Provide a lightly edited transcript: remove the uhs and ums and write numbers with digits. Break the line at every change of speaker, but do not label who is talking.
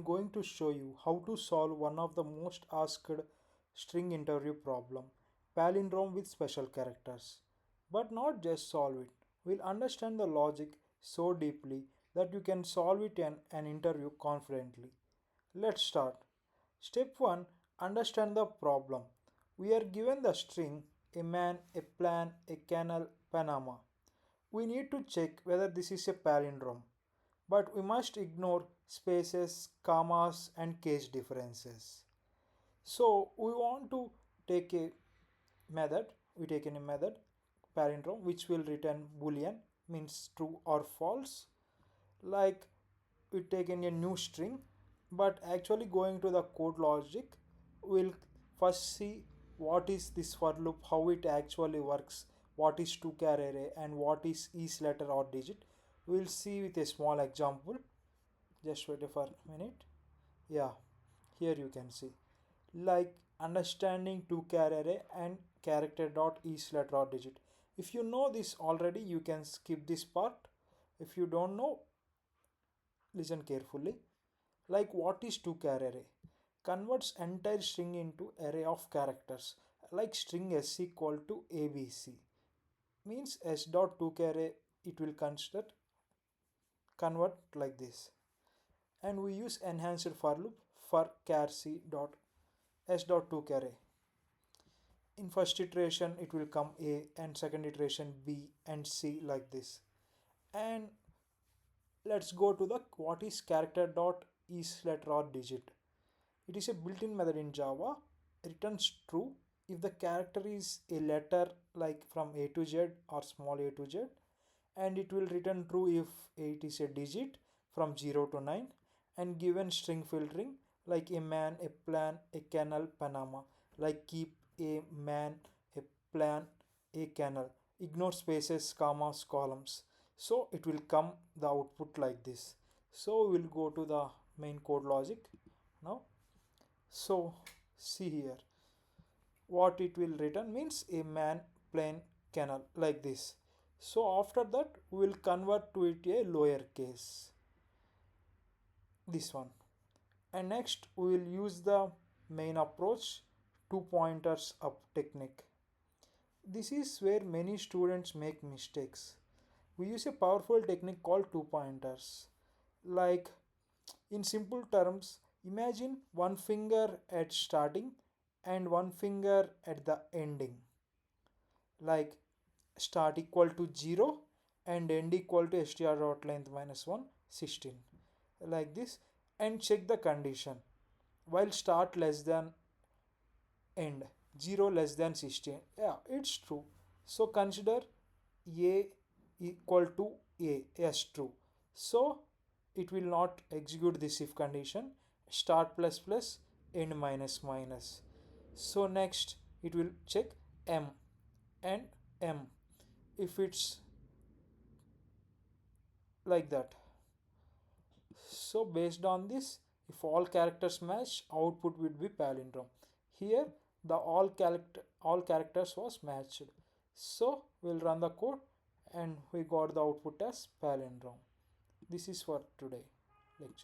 am going to show you how to solve one of the most asked string interview problem, palindrome with special characters. But not just solve it, we'll understand the logic so deeply that you can solve it in an interview confidently. Let's start. Step 1. Understand the problem. We are given the string a man, a plan, a canal, Panama. We need to check whether this is a palindrome, but we must ignore spaces, commas, and case differences. So we want to take a method. We take any method palindrome which will return boolean, means true or false. Like we take in a new string, but actually going to the code logic, we'll first see what is this for loop, how it actually works, what is toCharArray, and what is letter or digit. We'll see with a small example. Just wait for a minute. Yeah, here you can see like understanding toCharArray and Character.isLetterOrDigit. If you know this already, you can skip this part. If you don't know, listen carefully. Like what is toCharArray? Converts entire string into array of characters. Like string s equal to abc means s dot toCharArray, it will convert like this. And we use enhanced for loop for char c dot s dot toCharArray. In first iteration it will come a, and second iteration b and c, like this. And let's go to the what is character dot is letter or digit. It is a built-in method in Java. Returns true if the character is a letter like from A to Z or small a to Z, and it will return true if it is a digit from 0 to 9, and given string filtering like a man, a plan, a canal, Panama, like keep a man, a plan, a canal, ignore spaces, commas, columns. So it will come the output like this. So we will go to the main code logic now. So see here what it will return means a man, plane, canal, like this. So after that we will convert to it a lower case, this one. And next we will use the main approach, two pointers up technique. This is where many students make mistakes. We use a powerful technique called two pointers. Like in simple terms, imagine one finger at starting and one finger at the ending. Like start equal to 0 and end equal to str.length minus 1 16, like this. And check the condition. While start less than end, 0 less than 16, yeah, it's true. So consider a equal to a as true. So it will not execute this if condition. Start plus plus, end minus minus. So next it will check m and m if it's like that. So based on this, if all characters match, output would be palindrome. Here the all characters was matched. So we'll run the code and we got the output as palindrome. This is for today.